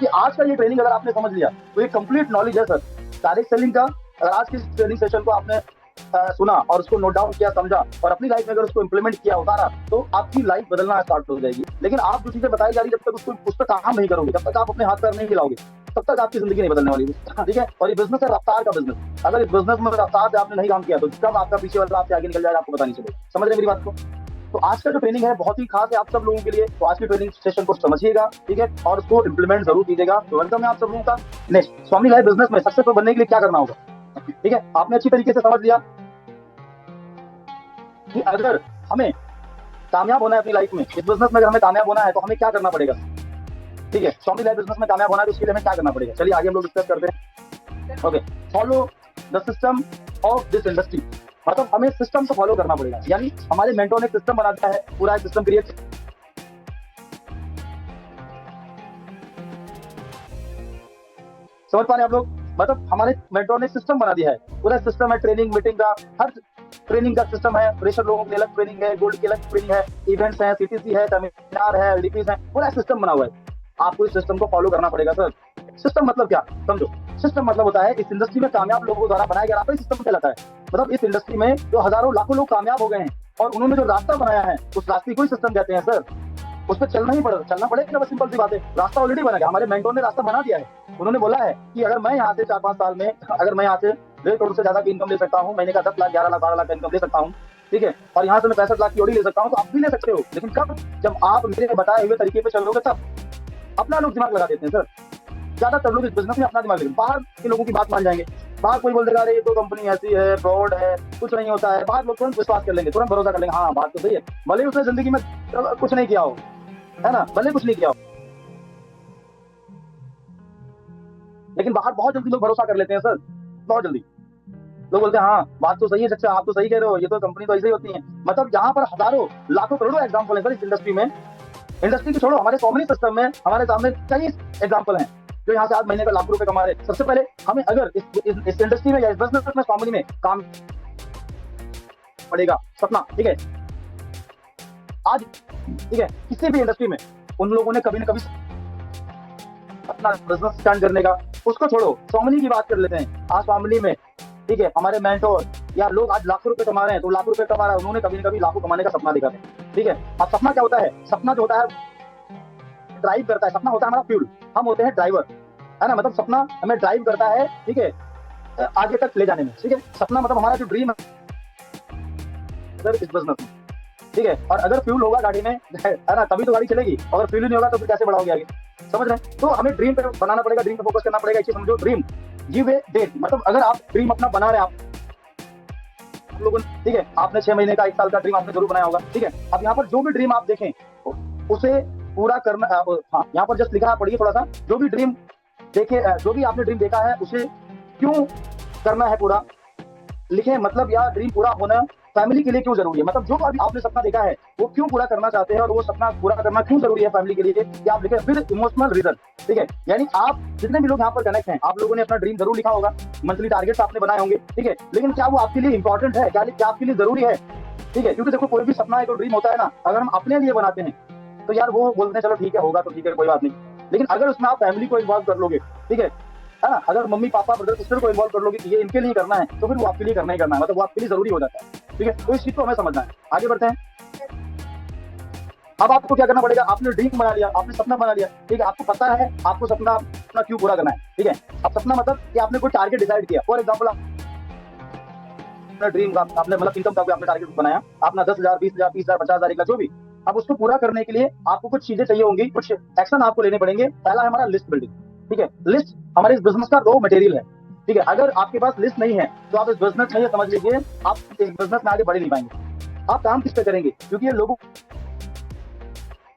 क्योंकि आज का ये ट्रेनिंग अगर आपने समझ लिया तो ये कंप्लीट नॉलेज है सर डायरेक्ट सेलिंग का। अगर आज की ट्रेनिंग सेशन को आपने सुना और उसको नोट डाउन किया, समझा और अपनी लाइफ में अगर उसको इंप्लीमेंट किया, उतारा, तो आपकी लाइफ बदलना स्टार्ट हो जाएगी। लेकिन आप जो चीजें बताई जा रही, जब तक उसको उस पर काम नहीं करोगे, जब तक आप अपने हाथ पैर नहीं हिलाओगे, तब तक आपकी जिंदगी नहीं बदलने वाली है। ठीक है। और ये बिजनेस है रफ्तार का बिजनेस। अगर इस बिजनेस में रफ्तार से आपने नहीं काम किया तो जब आपका पीछे वाला आपसे आगे निकल जाएगा आपको पता नहीं चलेगा। समझ रहे मेरी बात को? तो आज का जो ट्रेनिंग है बहुत ही खास है आप सब लोगों के लिए। तो आज की ट्रेनिंग सेशन को समझिएगा, ठीक है, और उसको इंप्लीमेंट जरूर कीजिएगा। तो वेलकम है आप सब लोगों का। नेक्स्ट, स्वामी लाइफ बिजनेस में सक्सेसफुल बनने के लिए क्या करना होगा? ठीक है, आपने अच्छी तरीके से समझ लिया कि अगर हमें कामयाब होना है अपनी लाइफ में, इस बिजनेस में अगर हमें कामयाब होना है तो हमें क्या करना पड़ेगा। ठीक है, स्वामी लाइफ बिजनेस में कामयाब होना है तो उसके लिए हमें क्या करना पड़ेगा। चलिए आगे हम लोग डिस्कस करते हैं। Okay, follow the system of this industry. मतलब हमें सिस्टम को फॉलो करना पड़ेगा। यानी हमारे मेंटोर ने सिस्टम बना दिया है, पूरा सिस्टम क्रिएट। समझ पा रहे हैं आप लोग? मतलब हमारे मेंटोर ने सिस्टम बना दिया है, पूरा सिस्टम है ट्रेनिंग मीटिंग का, हर ट्रेनिंग का सिस्टम है। फ्रेशर लोगों के लिए अलग ट्रेनिंग है, गोल्ड की अलग ट्रेनिंग है, इवेंट्स है, सीटीसी है, सेमिनार है, एलडीपीज है, पूरा सिस्टम बना हुआ है। आपको इस सिस्टम को फॉलो करना पड़ेगा सर। सिस्टम मतलब क्या समझो। सिस्टम मतलब होता है इस इंडस्ट्री में कामयाब लोगों द्वारा बनाया गया रास्ता, सिस्टम कहलाता है। मतलब इस इंडस्ट्री में जो हजारों लाखों लोग कामयाब हो गए हैं और उन्होंने जो रास्ता बनाया है उस रास्ते को ही सिस्टम कहते हैं सर। उस पर चलना पड़ेगा। बस सिंपल सी बात है, रास्ता ऑलरेडी बना गया। हमारे मेंटोर ने रास्ता बना दिया है। उन्होंने बोला है कि अगर मैं यहाँ से 4-5 साल में, अगर मैं यहाँ से 1.5 करोड़ से ज्यादा की इनकम ले सकता हूँ, महीने का 10 लाख 11 लाख 12 लाख का इनकम ले सकता हूँ, ठीक है, और यहाँ से मैं 65 लाख की ओडी ले सकता हूँ, तो आप भी ले सकते हो। लेकिन कब? जब आप मेरे बताए हुए तरीके पे चलोगे तब। अपना लोग दिमाग लगा देते हैं सर, ज्यादातर लोग इस बिजनेस में अपना दिमाग लगाते हैं। बाहर के लोगों की बात मान जाएंगे। बाहर कोई बोल देगा अरे ये तो कंपनी ऐसी है, फ्रॉड है, कुछ नहीं होता है, बाहर लोग तुरंत विश्वास कर लेंगे, तुरंत भरोसा कर लेंगे, हाँ बात तो सही है, भले उसने जिंदगी में कुछ नहीं किया हो, है ना, भले कुछ नहीं किया हो, लेकिन बाहर बहुत जल्दी लोग भरोसा कर लेते हैं सर। बहुत जल्दी लोग बोलते हैं हाँ बात तो सही है, अच्छा आप तो सही कह रहे हो, ये तो कंपनी तो ऐसे ही होती है। मतलब यहाँ पर हजारों लाखों करोड़ों एग्जाम्पल है सर इस इंडस्ट्री में। इंडस्ट्री की छोड़ो, हमारे कॉमनी सिस्टम में हमारे सामने कई एग्जाम्पल हैं जो यहाँ से आज महीने का लाख रुपए कमा रहे हैं। सबसे पहले हमें अगर इस इंडस्ट्री में या इस बिजनेस में कॉमनी में काम पड़ेगा, सपना, ठीक है, आज, ठीक है, किसी भी इंडस्ट्री में उन लोगों ने कभी ना कभी अपना बिजनेस स्टार्ट करने का, उसको छोड़ो, स्वामिनी की बात कर लेते हैं। आज स्वामिनी में, ठीक है, हमारे मेंटोर या लोग आज लाखों रुपए कमा रहे हैं, तो लाखों रुपए कमा रहे हैं, उन्होंने कभी ना कभी लाखों कमाने का सपना देखा था। ठीक है, अब सपना क्या होता है? सपना जो होता है ड्राइव करता है, सपना होता है हमारा फ्यूल, हम होते हैं ड्राइवर, है ना। मतलब सपना हमें ड्राइव करता है, ठीक है, आगे तक ले जाने में। ठीक है, सपना मतलब हमारा जो ड्रीम है इस बिजनेस में, ठीक है। और अगर फ्यूल होगा गाड़ी में, है ना, तभी तो गाड़ी चलेगी। अगर फ्यूल नहीं होगा तो फिर कैसे बढ़ाओगे आगे? समझ रहे हैं? तो हमें ड्रीम पे बनाना पड़ेगा, ड्रीम पे फोकस करना पड़ेगा। इसे समझो, ड्रीम गिव ए डेट। मतलब अगर आप ड्रीम अपना बना रहे हैं, आप लोगों ने, ठीक है, आपने 6 महीने का 1 साल का ड्रीम आपने जरूर बनाया होगा, ठीक है। अब यहाँ पर जो भी ड्रीम आप देखें उसे पूरा करना, हाँ यहाँ पर जस्ट लिखा है, पढ़िए थोड़ा सा। जो भी ड्रीम देखे, जो भी आपने ड्रीम देखा है उसे क्यों करना है पूरा लिखें। मतलब या ड्रीम पूरा होना फैमिली के लिए क्यों जरूरी है। मतलब जो अभी आपने सपना देखा है वो क्यों पूरा करना चाहते हैं और वो सपना पूरा करना क्यों जरूरी है फैमिली के लिए, ये आप लिखें। फिर इमोशनल रीजन, ठीक है, यानी आप जितने भी लोग यहाँ पर कनेक्ट हैं, आप लोगों ने अपना ड्रीम जरूर लिखा होगा, मंथली टारगेट्स आपने बनाए होंगे, ठीक है, लेकिन क्या वो आपके लिए इंपॉर्टेंट है, क्या आपके लिए जरूरी है? ठीक है, क्योंकि देखो कोई भी सपना है, कोई ड्रीम होता है ना, अगर हम अपने लिए बनाते हैं तो यार वो बोलते हैं चलो ठीक है, होगा तो ठीक है, कोई बात नहीं। लेकिन अगर उसमें आप फैमिली को इन्वॉल्व कर लोगे, ठीक है ना, अगर मम्मी पापा ब्रदर सिस्टर को इन्वॉल्व कर लोगे कि ये इनके लिए करना है, तो फिर वो आपके लिए करना ही करना है, मतलब वो आपके लिए जरूरी हो जाता है। ठीक है, तो इस चीज को हमें समझना है। आगे बढ़ते हैं। अब आपको क्या करना पड़ेगा? आपने ड्रीम बना लिया, आपने सपना बना लिया, ठीक है, आपको पता है आपको सपना अपना क्यों पूरा करना है, ठीक है। अब सपना मतलब कि आपने कोई टारगेट डिसाइड किया। फॉर एग्जाम्पल ड्रीम का आपने मतलब इनकम का आपने टारगेट बनाया, अपना 10,000 20,000 30,000 50,000 का जो भी। अब उसको पूरा करने के लिए आपको कुछ चीजें चाहिए होंगी, कुछ एक्शन आपको लेने पड़ेंगे। पहला है हमारा लिस्ट बिल्डिंग, ठीक है। लिस्ट हमारे इस बिजनेस का रॉ मटेरियल है, ठीक है। अगर आपके पास लिस्ट नहीं है तो आप इस बिजनेस में, ये समझ लीजिए, आप इस बिजनेस में आगे बढ़ नहीं पाएंगे। आप काम किस पे करेंगे? क्योंकि ये लोगों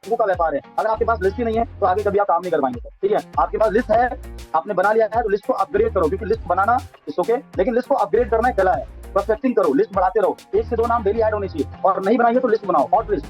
का व्यापार है। अगर आपके पास लिस्ट ही नहीं है तो आगे कभी आप काम नहीं कर पाएंगे, ठीक है। आपके पास लिस्ट है, आपने बना लिया है, तो लिस्ट को अपग्रेड करो, क्योंकि लिस्ट बनाना इट्स ओके, लेकिन लिस्ट को अपग्रेड करना कला है। परफेक्टिंग करो, लिस्ट बढ़ाते रहो, 1 से 2 नाम डेली ऐड होने चाहिए। और नहीं बनाइए तो लिस्ट बनाओ, हॉट लिस्ट,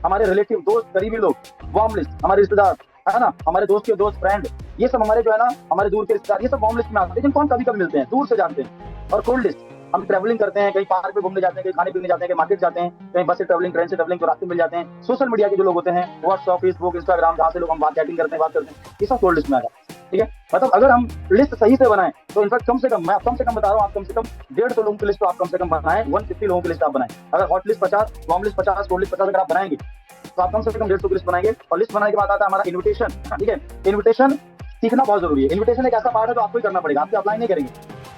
हमारे रिलेटिव दोस्त करीबी लोग, वार्म लिस्ट, हमारे रिश्तेदार, है ना, हमारे दोस्त के दोस्त फ्रेंड, ये सब हमारे जो है ना, हमारे दूर के रिश्तेदार, ये सब वार्म लिस्ट में आते हैं। लेकिन कौन कभी कभी मिलते हैं, दूर से जानते हैं। और कोल्ड लिस्ट, हम ट्रैवलिंग करते हैं, कहीं पार्क पे घूमने जाते हैं, कहीं खाने पीने जाते हैं, कहीं मार्केट जाते हैं, कहीं बस से ट्रैवलिंग, ट्रेन से ट्रैवलिंग, तो रास्ते मिल जाते हैं। सोशल मीडिया के जो लोग होते हैं, व्हाट्सएप फेसबुक इंस्टाग्राम, जहाँ से लोग हम बात चैटिंग करते हैं, बात करते हैं, ये सब कोल्ड लिस्ट में आ जाए। ठीक है, मतलब अगर हम लिस्ट सही से बनाएं तो इनफैक्ट कम से कम, मैं कम से कम बता रहा हूँ, आप कम से कम 150 लोगों की लिस्ट तो आप कम से कम बनाएं, 150 लोगों की लिस्ट आप बनाएं। अगर hot list 50, warm list 50, cold list 50 अगर आप बनाएंगे तो आप कम से कम 150 की लिस्ट बनाएंगे। और लिस्ट बनाने के बाद आता है हमारा इन्विटेशन। ठीक है, इन्विटेशन सीखना बहुत जरूरी है। इन्विटेशन एक ऐसा पार्ट है जो आपको ही करना पड़ेगा, आपके अपलाइन नहीं करेंगे,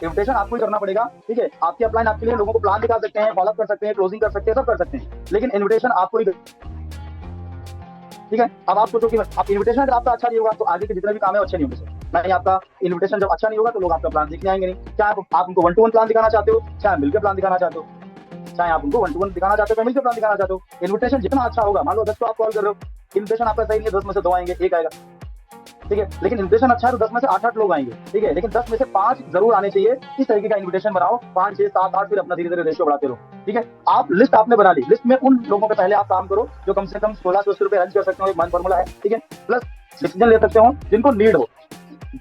इन्विटेशन आपको ही करना पड़ेगा। ठीक है, आपके अपलाइन आपके लिए लोगों को प्लान दिखा सकते हैं, फॉलोअप कर सकते हैं, क्लोजिंग कर सकते हैं, सब कर सकते हैं, लेकिन इन्विटेशन आपको ही। ठीक है, अब आप सोचो कि आप इन्विटेशन अगर आपका अच्छा नहीं होगा तो आगे के जितने भी काम है अच्छे नहीं होंगे। नहीं, आपका इन्विटेशन जब अच्छा नहीं होगा तो लोग आपका प्लान देखने आएंगे नहीं। चाहे आप उनको 1 to 1 प्लान दिखाना चाहते हो, चाहे मिलकर प्लान दिखाना चाहते हो, चाहे आप उनको 1 to 1 दिखाना चाहते हो, मिलकर प्लान दिखाना चाहते हो, इन्विटेशन जितना अच्छा होगा, मान लो 10 को आप कॉल कर रहे हो, इन्विटेशन आपका सही नहीं है, 10 में से 2 आएंगे, 1 आएगा। ठीक है, लेकिन इन्विटेशन अच्छा है तो 10 में से 8 लोग आएंगे। ठीक है, लेकिन 10 में से 5 जरूर आने चाहिए। इस तरीके का इन्विटेशन बनाओ, 5, 6, 7, 8, फिर अपना धीरे धीरे रेशियो बढ़ाते रहो। ठीक है, आप लिस्ट आपने बना ली, लिस्ट में उन लोगों पे पहले आप काम करो जो कम से कम 1600 रुपए अर्न कर सकते हो, एक मन फॉर्मूला है। ठीक है, प्लस डिसीजन ले सकते हो जिनको नीड हो।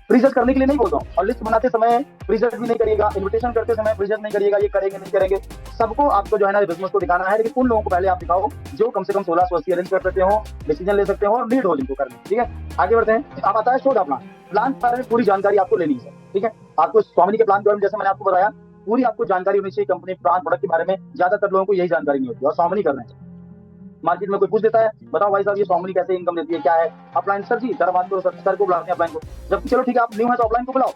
प्रीजज करने के लिए नहीं बोल रहा हूँ, और लिस्ट बनाते समय प्रीजज भी नहीं करिएगा, इन्विटेशन करते समय प्रीजज नहीं करिएगा, ये करेंगे नहीं करेंगे, सबको आपको जो है ना बिजनेस को दिखाना है, लेकिन उन लोगों को पहले आप दिखाओ जो कम से कम 1680 अरेंज कर सकते हो, डिसीजन ले सकते हो और नीड हो जिनको करने। ठीक है, आगे बढ़ते हैं। अब आता है शो द प्लान। प्लान के बारे में पूरी जानकारी आपको लेनी है। ठीक है, आपको स्वामिनी के प्लान के बारे में जैसे मैंने आपको बताया, पूरी आपको जानकारी होनी चाहिए। कंपनी प्लान प्रोडक्ट के बारे में ज्यादातर लोगों को यही जानकारी नहीं होती, और स्वामिनी कर रहे हैं। मार्केट में कोई पूछ देता है, बताओ भाई साहब ये स्वामिनी कैसे इनकम देती है, क्या है? अपलाइन सर जी, सर बात करो, सर को बुलाते हैं अपलाइन को। जब चलो ठीक है, आप न्यू है तो अपलाइन को बुलाओ,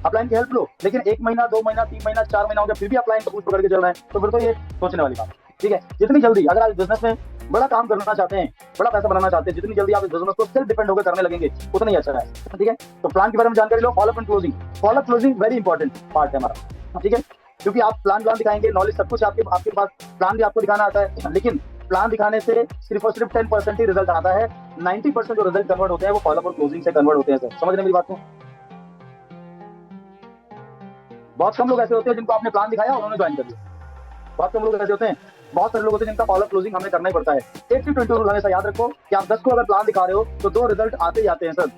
अपलाइन की हेल्प लो। लेकिन 1 महीना, 2 महीना, 3 महीना, 4 महीना हो गया, फिर भी अपलाइन को पूछ करके चल रहे हैं, तो फिर तो ये सोचने वाली बात। ठीक है, जितनी जल्दी अगर आप बिजनेस में बड़ा काम करना चाहते हैं, बड़ा पैसा बनाना चाहते हैं, जितनी जल्दी आप इस बिजनेस को सेल्फ डिपेंड होकर करने लगेंगे उतना ही अच्छा है। ठीक है, तो प्लान के बारे में जानकारी लो। Follow up and closing, follow up closing very important part है हमारा। ठीक है, क्योंकि आप प्लान दिखाएंगे, नॉलेज सब कुछ आपके पास, प्लान भी आपको दिखाना आता है, लेकिन प्लान दिखाने से सिर्फ और सिर्फ 10% ही रिजल्ट आता है। 90% जो रिजल्ट कन्वर्ट होते हैं वो फॉलोअप और क्लोजिंग से कन्वर्ट होते हैं। सर समझ रहे मेरी बात को? बहुत कम लोग ऐसे होते हैं जिनको आपने प्लान दिखाया उन्होंने ज्वाइन कर लिया, बहुत कम लोग ऐसे होते हैं। बहुत सारे लोग होते हैं जिनका फॉलोअप क्लोजिंग हमें करना ही पड़ता है। 80-20 रूल हमेशा याद रखो कि आप 10 को अगर प्लान दिखा रहे हो तो 2 रिजल्ट आते ही आते हैं सर।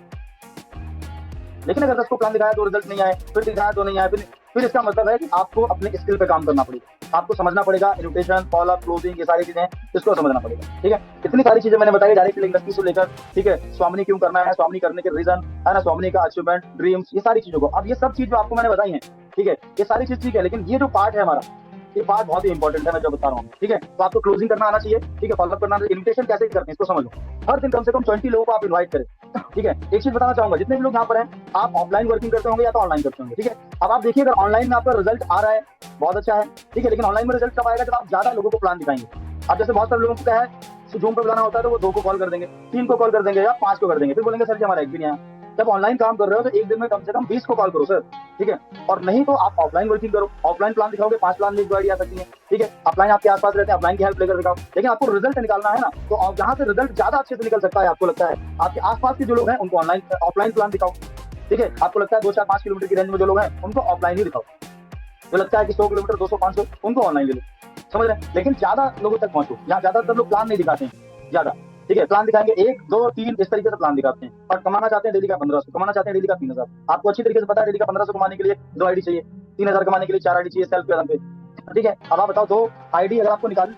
लेकिन अगर 10 को प्लान दिखाया, 2 रिजल्ट नहीं आए, फिर दिखाया 2 नहीं आए, फिर इसका मतलब है कि आपको अपने स्किल पे काम करना पड़ेगा, आपको समझना पड़ेगा इन्विटेशन, फॉलोअप, क्लोजिंग, ये सारी चीजें, इसको समझना पड़ेगा। ठीक है, इतनी सारी चीजें मैंने बताई डायरेक्ट इंडस्ट्री से लेकर। ठीक है, स्वामिनी क्यों करना है, स्वामिनी करने के रीजन है ना, स्वामिनी का अचीवमेंट, ड्रीम्स, ये सारी चीजों को, अब ये सब चीज जो आपको मैंने बताई है, ठीक है, ये सारी चीज ठीक है, लेकिन ये जो पार्ट है हमारा, ये बात बहुत ही इंपॉर्टेंट है, मैं जो बता रहा हूँ। ठीक है, तो आपको क्लोजिंग करना आना चाहिए। ठीक है, फॉलोअप करना, इन्विटेशन कैसे करते हैं इसको समझ लो। हर दिन कम से कम 20 लोगों को आप इनवाइट करें। ठीक है, एक चीज बताना चाहूंगा, जितने भी लोग यहाँ पर हैं, आप ऑफलाइन वर्किंग करते होंगे या तो ऑनलाइन करते होंगे। ठीक है, अब आप देखिए, अगर ऑनलाइन में आपका रिजल्ट आ रहा है बहुत अच्छा है। ठीक है, लेकिन ऑनलाइन में रिजल्ट कब आएगा? जब आप ज्यादा लोगों को प्लान दिखाएंगे। अब जैसे बहुत सारे लोगों को क्या है, जूम पे बुलाना होता है तो वो 2 को कॉल कर देंगे, 3 को कॉल कर देंगे या 5 को कर देंगे, फिर बोलेंगे सर जी हमारा एक भी नहीं आया। जब ऑनलाइन काम कर रहे हो तो एक दिन में कम से कम 20 को कॉल करो सर। ठीक है, और नहीं तो आप ऑफलाइन वर्किंग करो, ऑफलाइन प्लान दिखाओगे, 5 प्लान में 2 आइडिया आ सकती है। ठीक है, अपलाइन आपके आसपास रहते हैं, अपलाइन की हेल्प लेकर दिखाओ, लेकिन आपको रिजल्ट निकालना है ना, तो जहाँ से रिजल्ट ज्यादा अच्छे से निकल सकता है, आपको लगता है आपके आसपास के जो लोग हैं उनको ऑनलाइन ऑफलाइन प्लान दिखाओ। ठीक है, आपको लगता है 2, 4, 5 किलोमीटर की रेंज में जो लोग हैं उनको ऑफलाइन ही दिखाओ, जो लगता है कि 100 किलोमीटर, 200, 500, उनको ऑनलाइन ले लो। समझ रहे हैं, लेकिन ज्यादा लोगों तक पहुंचो। यहाँ ज्यादातर लोग प्लान नहीं दिखाते हैं ज्यादा। ठीक है, प्लान दिखाएंगे 1, 2, 3 इस तरीके से प्लान दिखाते हैं, और कमाना चाहते हैं डेली का 1500, कमाना चाहते हैं डेली का 3000। आपको अच्छी तरीके से पता है डेली का 1500 कमाने के लिए 2 आईडी चाहिए, 3000 कमाने के लिए 4 आईडी चाहिए सेल्फ पे पे। ठीक है, अब आप बताओ 2 आईडी अगर आपको निकाल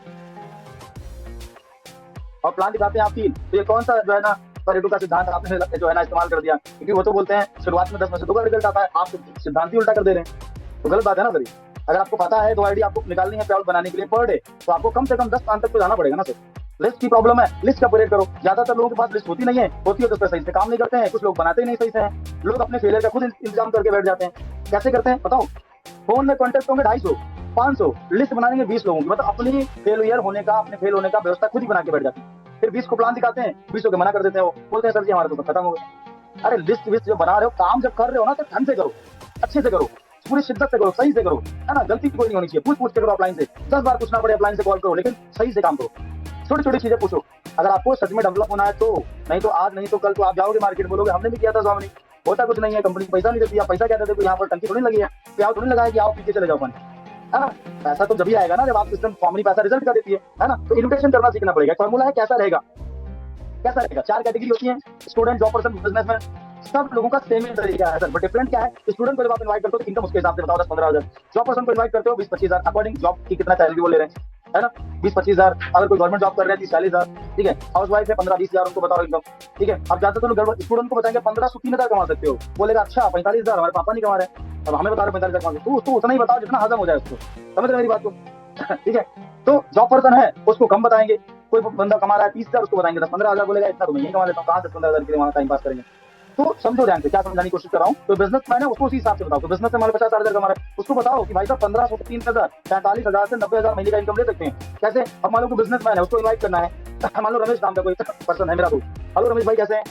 और प्लान दिखाते हैं आप 3, तो ये कौन सा जो है ना परेटो का सिद्धांत आपने जो है ना इस्तेमाल कर दिया? क्योंकि वो तो बोलते हैं शुरुआत में 10 में से 2 का रिजल्ट आता है, आप सिद्धांत ही उल्टा कर दे रहे हैं, तो गलत बात है ना सर। अगर आपको पता है 2 आईडी आपको निकालनी है पेरोल बनाने के लिए पर डे, तो आपको कम से कम 10 प्लान तक तो जाना पड़ेगा ना सर। लिस्ट की प्रॉब्लम है, लिस्ट का अपडेट करो। ज्यादातर लोगों के पास लिस्ट होती नहीं है, होती है तो सही से काम नहीं करते हैं, कुछ लोग बनाते ही नहीं सही से हैं, लोग अपने फेलियर का खुद इंतजाम करके बैठ जाते हैं। कैसे करते हैं बताओ? फोन में कॉन्टेक्ट होंगे 250, 500, लिस्ट बनाएंगे 20 लोगों की, मतलब अपनी फेलियर होने का, अपने फेल होने का व्यवस्था खुद ही बना के बैठ जाते हैं। फिर 20 को प्लान दिखाते हैं, 20 को मना कर देते हैं, वो बोलते हैं सर जी हमारा तो खत्म हो गया। अरे लिस्ट जो बना रहे हो, काम जब कर रहे हो ना तो ढंग से करो, अच्छे से करो, पूरी शिद्दत से करो, सही से करो, है ना, गलती कोई नहीं होनी चाहिए। पूछ के करो, अपलाइन से 10 बार पूछना पड़े, अपलाइन से कॉल करो, लेकिन सही से काम करो, छोटी छोटी चीजें पूछो। अगर आपको सच में डेवलप होना है तो, नहीं तो आज नहीं तो कल तो आप जाओगे मार्केट, बोलोगे हमने भी किया था स्वामिनी, होता कुछ नहीं है, कंपनी पैसा नहीं देती, पैसा क्या देते, यहाँ पर टंकी थोड़ी लगी है, प्याज थोड़ी लगा है कि आओ पीछे चले जाओ पानी, है ना। पैसा तो जब ही आएगा ना जब आप सिस्टम स्वामिनी पैसा रिजल्ट का देती है ना। तो इन्विटेशन करना सीखना पड़ेगा। फॉर्मूला है कैसा रहेगा, कैसा रहेगा? 4 कैटेगरी होती है, स्टूडेंट, जॉब पर्सन, बिजनेसमैन, सब लोगों का सेम ही तरीका है सर, बट डिफरेंट क्या है? स्टूडेंट को जब आप इनवाइट करते हो तो इनकम उसके हिसाब से बताओ 10-15 हजार, जॉब पर्सन को इनवाइट करते हो 20-25 हजार, अकॉर्डिंग जॉब की कितना सैलरी वो ले रहे हैं। है ना, 20-25 हजार। अगर कोई गवर्नमेंट जॉब कर रहे हैं 30-40 हजार, ठीक है। हाउस वाइफ है 15-20 हजार, उनको बताओ इनकम, ठीक है। अब ज्यादातर लोग स्टूडेंट को बताएंगे 15 से 3 हजार कमा सकते हो, बोलेगा अच्छा 45 हजार, हमारे पापा नहीं कमा रहे, अब हमें बता रहे 45 हजार कमा सकते हो। तो उतना ही बताओ जितना हजम हो जाए उसको, समझ रहे मेरी बात को? ठीक है। तो जॉब पर्सन है उसको कम बताएंगे, कोई बंदा कमा रहा है 30 हजार, उसको बताएंगे 10-15 हजार, बोलेगा इतना तो मैं यही कमा लेता हूँ, कहाँ 10-15 हजार के लिए वहाँ टाइम पास करेंगे। तो समझो ध्यान से क्या समझाने की कोशिश कर रहा हूँ। तो बिजनेसमैन है उसको उसी हिसाब से बताओ। तो बिजनेस में मान लो 50-60 हजार कमा रहा है, उसको बताओ कि भाई साहब 15 से 3 हजार, 45 हजार से 90 हजार महीने का इनकम ले सकते हैं। कैसे? अब मान लो कोई बिजनेसमैन है, उसको इन्वाइट करना है, मान लो रमेश नाम का कोई पर्सन है मेरा दोस्त। हेलो रमेश भाई, कैसे हैं?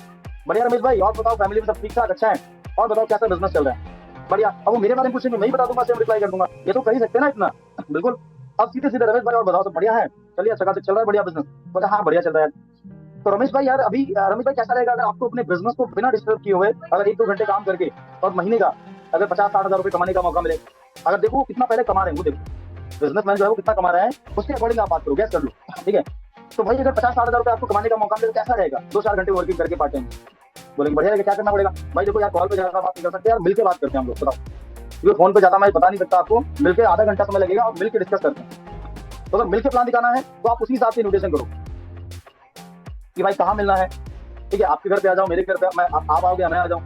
बढ़िया रमेश भाई, और बताओ फैमिली में सब ठीक ठाक, अच्छा है? और बताओ कैसा बिजनेस चल रहा है? बढ़िया। अब वो मेरे बारे में पूछेंगे, मैं ही बता दूंगा, सेम रिप्लाई कर दूंगा। ये तो कर ही सकते हैं ना इतना, बिल्कुल। अब सीधे सीधे रमेश भाई और बताओ सब बढ़िया है, चलिए अच्छा खासा चल रहा है, बढ़िया बिजनेस? बोला हाँ बढ़िया चल रहा है। तो रमेश भाई यार अभी रमेश भाई कैसा रहेगा अगर आपको अपने बिजनेस को बिना डिस्टर्ब किए हुए अगर 1-2 घंटे काम करके और महीने का अगर 50-60 हजार रुपए कमाने का मौका मिले। अगर देखो वो कितना पहले कमा रहे हैं, वो देखो बिजनेसमैन जो है वो कितना कमा रहा है, उसके अकॉर्डिंग आप बात करो, गैस कर लो, ठीक है। तो भाई अगर 50-60 हजार रुपए आपको कमाने का मौका मिले तो कैसा रहेगा? 2-4 घंटे वर्किंग करके पार्ट टाइम, बोलेंगे बढ़िया रहेगा, क्या करना पड़ेगा? भाई देखो यार, कॉल पे ज्यादा बात नहीं कर सकते यार, मिलकर बात करते हैं हम लोग, बताओ। क्योंकि फोन पे ज्यादा मैं बता नहीं सकता आपको, मिलकर आधा घंटा समय लगेगा और मिलकर डिस्कस करते हैं। तो अगर मिलकर प्लान दिखाना है तो आप उसी हिसाब से इन्विटेशन करो कि भाई कहाँ मिलना है, ठीक है। आपके घर पे आ जाओ, मेरे घर पे मैं आप आओगे, मैं आ जाऊँ,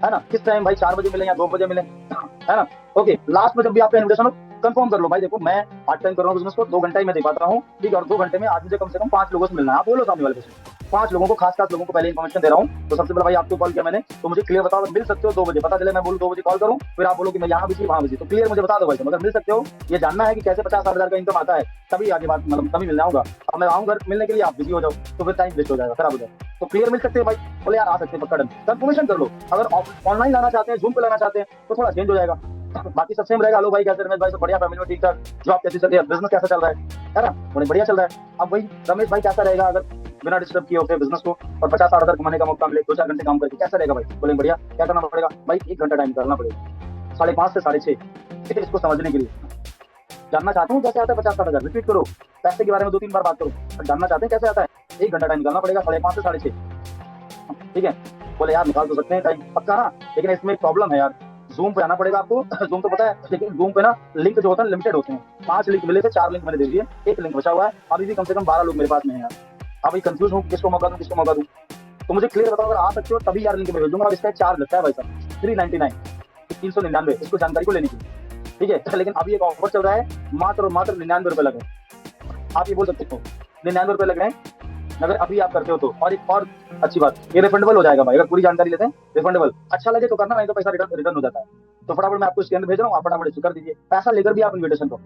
है ना। किस टाइम भाई, 4 बजे मिले या 2 बजे मिले, है ना। ओके, लास्ट में जब भी आपका इन्विटेशन हो कंफर्म कर लो, भाई देखो मैं पार्ट टाइम कर रहा हूँ बिजनेस को, 2 घंटा ही मैं दे पाता हूँ, ठीक है। और 2 घंटे में आज मुझे कम से कम 5 लोगों से मिलना है। आप बोलो सामने वाले से 5 लोगों को, खास लोगों को पहले इन्फॉर्मेशन दे रहा हूँ। तो सबसे पहले भाई आपको कॉल किया मैंने, तो मुझे क्लियर बताओ, अगर मिल सकते हो 2 बजे, पता चले मैं बोलूँ 2 बजे कॉल करूँ, फिर आप बोलो कि मैं यहाँ बिजी वहाँ बिजी, तो क्लियर मुझे बता दो भाई। अगर मिल सकते हो, ये जानना है कि कैसे 50-60 हजार का इनकम आता है, तभी आगे बात, मतलब तभी मिलना होगा। अब मैं आऊँ घर मिलने के लिए, आप बिजी हो जाओ तो फिर टाइम वेस्ट हो जाएगा, खराब हो जाएगा। तो क्लियर मिल सकते हैं भाई? बोले यार आ सकते हैं, पक्का डन, कंफर्मेशन कर लो। अगर ऑनलाइन लाना चाहते हैं, जूम पे लाना चाहते हैं तो थोड़ा चेंज हो जाएगा, बाकी सब सेम रहेगा। हेलो भाई कैसे, रमेश भाई सब बढ़िया, फैमिली में ठीक ठाक, जॉब कैसी चल रही है, बिजनेस कैसा चल रहा है ना? बोले बढ़िया चल रहा है। अब वही रमेश भाई कैसा रहेगा अगर बिना डिस्टर्ब किए होते बिजनेस को और 50-60 हजार कमाने का मौका मिले 2-4 घंटे काम करके, कैसा रहेगा भाई? बोले बढ़िया। क्या करना पड़ेगा भाई? 1 घंटा टाइम निकालना पड़ेगा, 5:30 से 6:30, इसको समझने के लिए। जानना चाहते हो कैसे आता है 50-60 हजार? रिपीट करो, पैसे के बारे में 2-3 बार बात करो। जानना चाहते हैं कैसे आता है? 1 घंटा टाइम निकालना पड़ेगा, 5:30 से 6:30, ठीक है। बोले यार निकाल तो सकते हैं टाइम, पक्का ना? लेकिन इसमें एक प्रॉब्लम है यार, जूम पे आना पड़ेगा आपको। जूम तो पता है, लेकिन जूम पे ना लिंक जो होता है लिमिटेड होते हैं। 5 लिंक मिले थे, 4 लिंक मैंने दे दिए, 1 लिंक बचा हुआ है। अभी भी कम से कम 12 लोग मेरे पास में है यार। अभी कंफ्यूज हूँ किसको मौका दूं, किसको मौका दूं। तो मुझे क्लियर बताओ, अगर आ सकते हो तभी यार लिंक मैं भेजूंगा। और इसका चार्ज लगता है भाई साहब 399, 399, इसको जानकारी को लेने की, ठीक है। लेकिन अभी एक ऑफर चल रहा है, मात्र और मात्र 99 रुपए लग रहे हैं। आप ये बोल सकते हो 99 रुपए लग रहे हैं अगर अभी आप करते हो तो। और एक और अच्छी बात, ये रिफंडेबल हो जाएगा भाई, अगर पूरी जानकारी लेते हैं रिफंडेबल। अच्छा लगे तो करना, नहीं तो पैसा रिटर्न हो जाता है। तो फटाफट मैं आपको स्कैनर भेज रहा हूँ, आप फटाफट इसे कर दीजिए, पैसा लेकर भी आप इन्विटेशन को।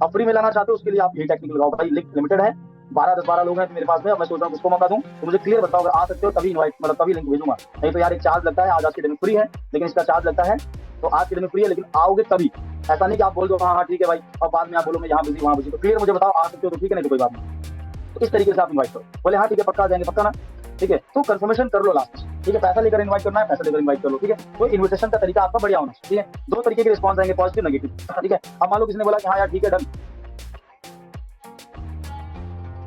अब फ्री में लाना चाहते हो उसके लिए आप यही टेक्निक लगाओ भाई, लिंक लिमिटेड है, 12-10-12 लोग हैं मेरे पास में। अब मैं सोच रहा हूँ किसको मौका दूं, तो मुझे क्लियर बताओ, अगर आ सकते हो तभी इनवाइट, मतलब तभी लिंक भेजूंगा। नहीं तो यार एक चार्ज लगता है, आज के दिन फ्री है लेकिन इसका चार्ज लगता है। तो आज के दिन फ्री है लेकिन आओगे तभी, ऐसा नहीं कि आप बोल दो हाँ हाँ ठीक है भाई और बाद में आप बोलो मैं यहाँ बिजी वहाँ बिजी। तो क्लियर मुझे बताओ, आ सकते हो तो ठीक है, नहीं तो कोई बात नहीं। तो इस तरीके से आप इन्वाइट करो, बोले हाँ ठीक है पक्का आ जाएंगे, पक्का ना, ठीक है। तो कंफर्मेशन कर लो लास्ट, ठीक है। पैसा लेकर इन्वाइट करना है, पैसा लेकर इन्वाइट कर लो, ठीक है। तो इन्विटेशन का तरीका आपका बढ़िया होना चाहिए, ठीक है। 2 तरीके के रिस्पॉन्स आएंगे, पॉजिटिव नेगेटिव, ठीक है। अब मान लो किसी ने बोला कि हाँ यार ठीक है डन,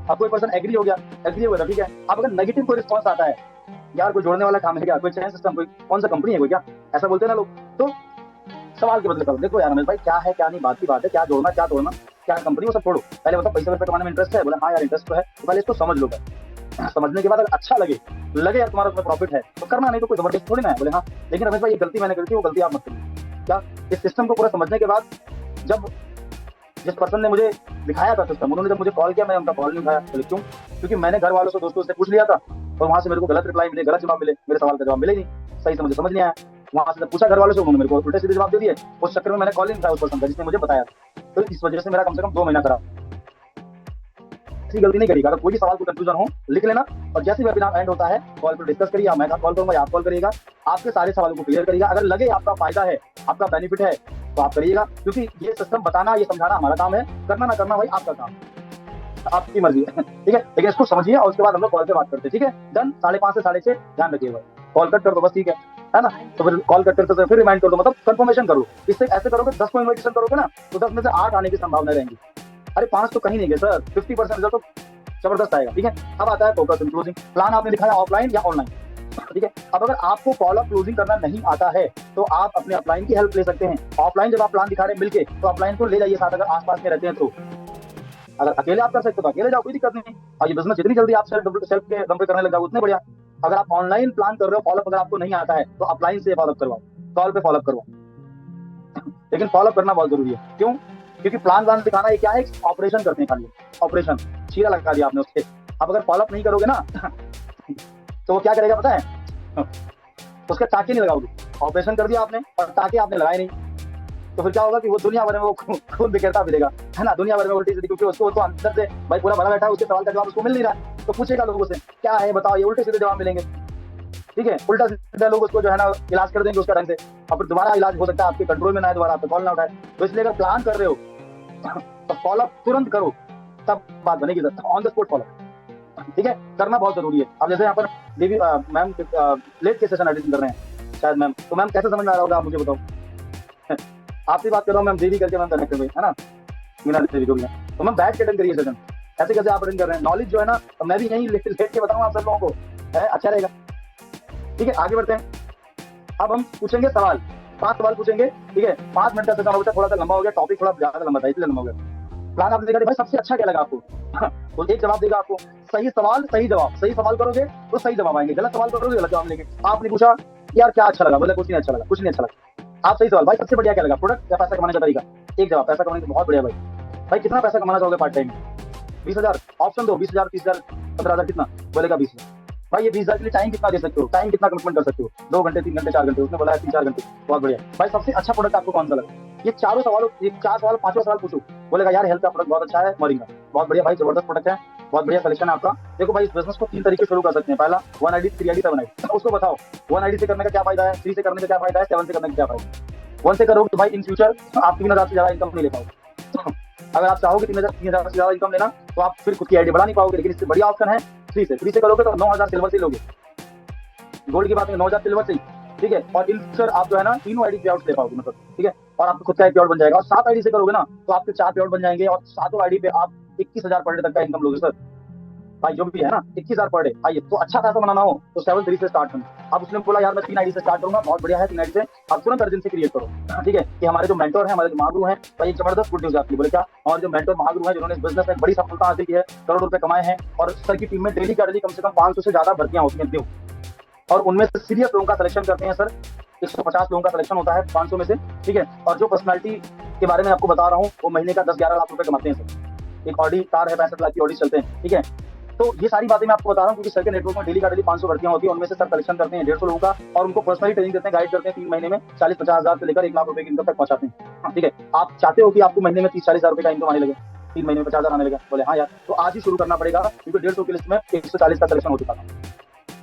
अब कोई पर्सन एग्री हो गया, एग्री हो गया, ठीक है। अब अगर नेगेटिव कोई रिस्पॉन्स आता है, यार कोई जोड़ने वाला काम है क्या, कोई चैन सिस्टम, कोई कौन सा कंपनी है कोई, क्या ऐसा बोलते हैं ना लोग। तो सवाल के बदले करो, देखो यार रमेश भाई क्या है क्या नहीं, बात की बात है, क्या जोड़ना क्या तोड़ना, क्या कंपनी, वो सब छोड़ो। पहले बताओ पैसे रुपए कमाने में इंटरेस्ट है? बोला हाँ यार इंटरेस्ट तो है। तो पहले इसको समझ लो, समझने के बाद अगर अच्छा लगे यार तुम्हारा उसमें प्रॉफिट है तो करना, नहीं तो कोई जबरदस्त थोड़ी ना है। बोले हाँ लेकिन रमेश भाई ये गलती मैंने करी थी, वो गलती आप मत करिए। क्या इस सिस्टम को पूरा समझने के बाद, जब जिस पर्सन ने मुझे दिखाया था सिस्टम, उन्होंने जब मुझे कॉल किया, मैं उनका कॉल नहीं उठाया। बोले क्यों? क्योंकि मैंने घर वालों से, दोस्तों से पूछ लिया था और वहां से मेरे को गलत रिप्लाई मिले, गलत जवाब मिले, मेरे सवाल का जवाब मिले नहीं, सही से मुझे समझ नहीं आया। वहां से जब पूछा घर वालों से, उन्होंने मेरे को उल्टे सीधे जवाब दे दिए। उस चक्कर में मैंने कॉल ही नहीं उठाया उस पर्सन का जिसने मुझे बताया था। तो इस वजह से मेरा कम से कम 2 महीना खराब। गलती नहीं करिएगा, अगर कोई भी सवाल को कंफ्यूजन हो लिख लेना, और जैसे वेबिनार एंड होता है कॉल पर डिस्कस करिए, मैं कॉल करूंगा या आप कॉल करिएगा, आपके सारे सवालों को क्लियर करिएगा। अगर लगे आपका फायदा है, आपका बेनिफिट है तो आप करिएगा, क्योंकि ये सिस्टम बताना, ये समझाना हमारा काम है, करना ना करना भाई आपका काम, आपकी मर्जी है, ठीक है। लेकिन इसको समझिए और उसके बाद हम लोग कॉल पे बात करते हैं, ठीक है। डन, 5:30 से 6:30 ध्यान रखिएगा। कॉल कट कर दो बस, ठीक है ना। तो फिर कॉल कट करते फिर रिमाइंड कर दो, मतलब कंफर्मेशन करो। इससे ऐसे करोगे 10 को इन्विटेशन करोगे ना तो 10 में से 8 आने की संभावना रहेंगी। अरे 5 तो कहीं नहीं गए सर, 50% रिजल्ट तो जबरदस्त आएगा, ठीक है। अब आता है फोकस एंड क्लोजिंग। प्लान आपने दिखाया ऑफलाइन या ऑनलाइन, ठीक है। अब अगर आपको कॉल ऑफ क्लोजिंग करना नहीं आता है तो आप अपने अपलाइन की हेल्प ले सकते हैं। ऑफलाइन जब आप प्लान दिखा रहे हैं मिलके, तो अपलाइन को ले जाइए साथ, अगर आसपास में रहते हैं तो। अगर अकेले आप कर सकते हो तो अकेले जाओ, कोई दिक्कत नहीं। और ये बिजनेस जितनी जल्दी आप सेल्फ के दम पे करने लग जाओ उतने बढ़िया। अगर आप ऑनलाइन प्लान कर रहे हो, फॉलोअप अगर आपको नहीं आता है तो ऑफलाइन से फॉलोअप करवाओ, कॉल पे फॉलोअप करवाओ। लेकिन फॉलोअप करना बहुत जरूरी है। क्यों? क्योंकि प्लान व्लान दिखाना ये क्या है, ऑपरेशन करते हैं खाली, ऑपरेशन। चीरा लगा दिया आपने उसके। अब अगर फॉलोअप नहीं करोगे ना तो वो क्या करेगा पता है? उसके टाके नहीं लगाओगे। ऑपरेशन कर दिया आपने और टाके आपने लगाए नहीं, तो फिर क्या होगा कि वो दुनिया भर में वो खून बिखेरता फिरेगा, है ना, दुनिया भर में उल्टी सीधी, क्योंकि उसको तो अंदर से भाई पूरा भरा बैठा है, उसके सवाल का जवाब उसको मिल नहीं रहा है, तो पूछेगा लोगों से क्या है बताओ, ये उल्टे सीधे जवाब मिलेंगे। ठीक है, उल्टा सीधा लोग उसको जो है ना इलाज कर देंगे उसका ढंग से, और फिर दोबारा इलाज हो सकता है आपके कंट्रोल में ना है, दोबारा आप पे कॉल ना उठाए। तो इसलिए अगर प्लान कर रहे हो तो फॉलोअप तुरंत करो, तब बात बनेगी sir, on the spot follow up. ठीक है, करना बहुत जरूरी है। अब जैसे यहाँ पर देवी मैम लेट के सेशन एडिटिंग कर रहे हैं शायद मैम, तो मैम कैसे समझ में आ रहा होगा आप मुझे बताओ। आपसे बात कर रहा हूँ मैम, देवी करके मैम कनेक्ट हुई है ना, मीना देवी को भी है। तो मैम बैठ के अटेंड करिए सेशन, ऐसे कैसे आप अटेंड कर रहे हैं, नॉलेज जो है ना, तो मैं भी यहीं लेट के बताऊँ आप सब लोगों को, अच्छा रहेगा। ठीक है, आगे बढ़ते हैं। अब हम पूछेंगे सवाल, 5 सवाल पूछेंगे। ठीक है, 5 मिनट का सेशन हो गया, थोड़ा सा लंबा हो गया, टॉपिक थोड़ा ज्यादा लंबा था इसलिए लंबा हो गया। प्लान आपने देखा भाई, सबसे अच्छा क्या लगा आपको? तो एक जवाब देगा आपको, सही सवाल सही जवाब, सही सवाल करोगे तो सही जवाब आएंगे, गलत सवाल करोगे गलत जवाब लेंगे। आपने पूछा यार क्या अच्छा लगा, बोले कुछ नहीं अच्छा लगा, कुछ नहीं अच्छा लगा। आप सही सवाल, भाई सबसे बढ़िया क्या लगा, प्रोडक्ट या पैसा कमाने का तरीका? एक जवाब, पैसा कमाने का, बहुत बढ़िया भाई। भाई कितना पैसा कमाना चाहोगे पार्ट टाइम? 20,000, ऑप्शन दो, 20,000, 30,000, 15,000, कितना? बोलेगा 20,000। भाई ये 20,000 के लिए टाइम कितना दे सकते हो, टाइम कितना कमिटमेंट कर सकते हो? 2 घंटे, 3 घंटे, 4 घंटे, उसने बोला है 3-4 घंटे, बहुत बढ़िया भाई। सबसे अच्छा प्रोडक्ट आपको कौन सा लगा? ये चारों सवालों, ये 4 सवाल, 5वां सवाल पूछो, बोलेगा यार हेल्थ का प्रोडक्ट बहुत अच्छा है, मोरिंगा, बहुत बढ़िया भाई, जबरदस्त प्रोडक्ट है, बहुत बढ़िया कलेक्शन है आपका। देखो भाई, इस बिजनेस को 3 तरीके शुरू कर सकते हैं, पहला 1 आईडी, 3 आईडी, 7 आईडी। उसको बताओ 1 आईडी से करने का क्या फायदा है, 3 से करने का क्या फायदा है, 7 से करने का क्या फायदा है। 1 से करोगे तो भाई इन फ्यूचर आप 3,000 से ज्यादा इनकम नहीं ले पाओगे। अगर आप चाहोगे 3,000 से ज्यादा इनकम लेना तो आप फिर खुद की आईडी बढ़ा नहीं पाओगे। लेकिन इससे बढ़िया ऑप्शन है 3 से करोगे तो 9,000 सिल्वर से लोगे, गोल्ड की बात नहीं, 9,000 सिल्वर से ही। ठीक है, और इन फ्यूचर आप जो है ना तीनों आईडी पे आउट ले पाओगे, मतलब ठीक है, और आपको खुद का एक पे आउट बन जाएगा। और 7 आईडी से करोगे ना तो आपके 4 पे आउट बन जाएंगे, और 7 आईडी पे आप 21,000 पर डे तक का इनकम लोगे सर। भाई जो भी है ना 21,000 पर डे। आइए, तो अच्छा पैसा बनाना हो तो 7-3 से स्टार्ट करना। अब उसने बोला यार मैं 3 आईडी से स्टार्ट करूंगा, बहुत बढ़िया है, 3 आईडी से आप तुरंत अर्जेंसी क्रिएट करो। ठीक है, कि हमारे जो मेंटोर है, हमारे जो महागुरु हैं, भाई एक जबरदस्त गुड न्यूज आपकी, बोले क्या, हमारे जो मेंटोर महागुरु हैं जिन्होंने इस बिजनेस में बड़ी सफलता हासिल की है, करोड़ रुपए कमाए हैं, और सर की टीम में डेली का डेली कम से कम 500 से ज्यादा भर्तियां होती हैं, और उनमें से सीरियस लोगों का सिलेक्शन करते हैं सर। 150 लोगों का सिलेक्शन होता है 500 में से। ठीक है, और जो पर्सनालिटी के बारे में आपको बता रहा हूँ वो महीने का 10-11 लाख रुपए कमाते हैं सर। एक ऑडी कार है, 65 लाख की ऑडी चलते हैं। ठीक है, तो ये सारी बातें मैं आपको बता रहा हूँ क्योंकि सर के नेटवर्क में डेली का डेली 500 भर्तियां होती है, उनमें से सर कलेक्शन करते हैं 150 लोगों का, और उनको पर्सनली ट्रेनिंग देते हैं, गाइड करते हैं, 3 महीने में 40-50 हजार से लेकर 1 लाख रुपए की इनकम तक पहुंचाते हैं। ठीक है, आप चाहते हो कि आपको महीने में 30-40 हजार रुपए का इनकम आने लगे, 3 महीने में 50,000 आने लगे? बोले हाँ यार, तो आज ही शुरू करना पड़ेगा, क्योंकि 150 की लिस्ट में 140 का सिलेक्शन हो चुका था।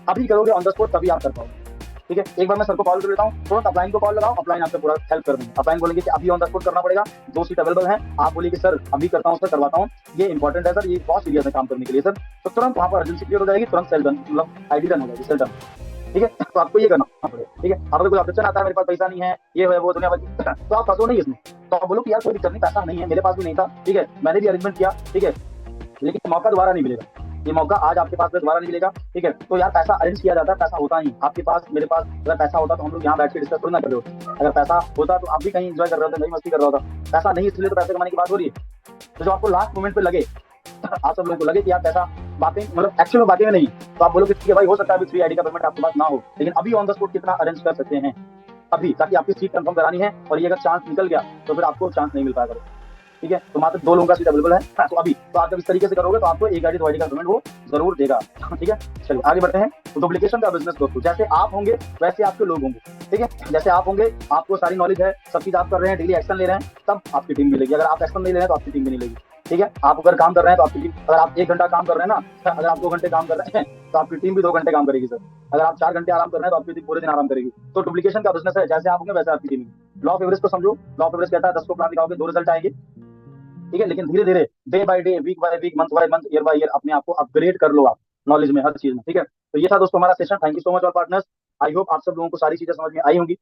अभी करोगे ऑन द स्पॉट तभी आप कर पाओगे। ठीक है, एक बार मैं सर को कॉल कर लेता हूँ, तुरंत अपलाइन को कॉल लगाओ, अपलाइन आपको पूरा हेल्प कर देंगे। अपलाइन बोलेंगे कि अभी ऑन द स्पॉट करना पड़ेगा, 2 सीट अवेलेबल है, आप बोलिए कि सर अभी करता हूँ सर, करवाता हूँ, ये इंपॉर्टेंट है सर, ये बहुत सीरियस है काम करने के लिए सर, तो तुरंत वहाँ पर अर्जेंसी क्लियर हो जाएगी, तुरंत सेल डन, मतलब आईडी डन हो जाएगी, सेल डन। ठीक है, तो आपको ये करना पड़ेगा। ठीक है, अगर कोई ऑब्जेक्शन आता है मेरे पास पैसा नहीं है, ये है वो दुनिया भर, तो आप फंसो नहीं इसमें, तो आप बोलो कि यार कोई दिक्कत नहीं, पैसा नहीं है, मेरे पास भी नहीं था, ठीक है, मैंने भी अरेंजमेंट किया, ठीक है, लेकिन मौका दोबारा नहीं मिलेगा, ये मौका आज आपके पास में दोबारा नहीं मिलेगा। ठीक है, तो यार पैसा अरेंज किया जाता है, पैसा होता नहीं आपके पास, मेरे पास अगर पैसा होता तो हम लोग यहाँ बैठ के डिस्कस थोड़ी ना कर रहे होते। अगर पैसा होता तो आप भी कहीं एंजॉय कर रहे होते, कहीं मस्ती कर रहा होता। पैसा नहीं, इसलिए तो पैसे कमाने की बात हो रही है। तो जो आपको लास्ट मोमेंट पे लगे, आप सब लोगों को लगे कि यार पैसा बातें, मतलब एक्चुअल में बातें में नहीं, तो आप बोलो कि ठीक है भाई, हो सकता है अभी 3 आईडी का पेमेंट आपके पास ना हो, लेकिन अभी ऑन द स्पॉट कितना अरेंज कर सकते हैं अभी, ताकि आपकी सीट कंफर्म करानी है, और ये अगर चांस निकल गया तो फिर आपको चांस नहीं मिल पाएगा। ठीक है, तो मात्र 2 लोगों का सीट अवेलेबल है। तो अभी तो आप जब इस तरीके से करोगे तो आपको 1 आईडी 2 आईडी का पेमेंट वो जरूर देगा। ठीक है, चलिए आगे बढ़ते हैं। तो डुप्लीकेशन का बिजनेस दोस्तों, जैसे आप होंगे वैसे आपके लोग होंगे। ठीक है, जैसे आप होंगे, आपको सारी नॉलेज है, सब चीज आप कर रहे हैं, डेली एक्शन ले रहे हैं, तब आपकी टीम मिलेगी। अगर आप एक्शन नहीं ले रहे हैं तो आपकी टीम भी नहीं लेगी। ठीक है, आप अगर काम कर रहे हैं तो आपकी टीम, अगर आप 1 घंटा काम कर रहे हैं ना, अगर आप 2 घंटे काम कर रहे हैं तो आपकी टीम भी 2 घंटे काम करेगी सर। अगर आप 4 घंटे आराम कर रहे हैं तो आपकी टीम पूरे दिन आराम करेगी। तो डुप्लीकेशन का बिजनेस है, जैसे आप होंगे वैसे आपकी टीम। लॉ ऑफ एवरेज को समझो, लॉ ऑफ एवरेज कहता है 10 को प्लान दिखाओगे 2 रिजल्ट आएंगे। ठीक है, लेकिन धीरे धीरे, day by day, week by week, month by month, year by year अपने आप को अपग्रेड कर लो आप नॉलेज में, हर चीज में। ठीक है, तो ये था दोस्तों हमारा session. Thank you so much all partners. I hope आप सब लोगों को सारी चीजें समझ में आई होंगी।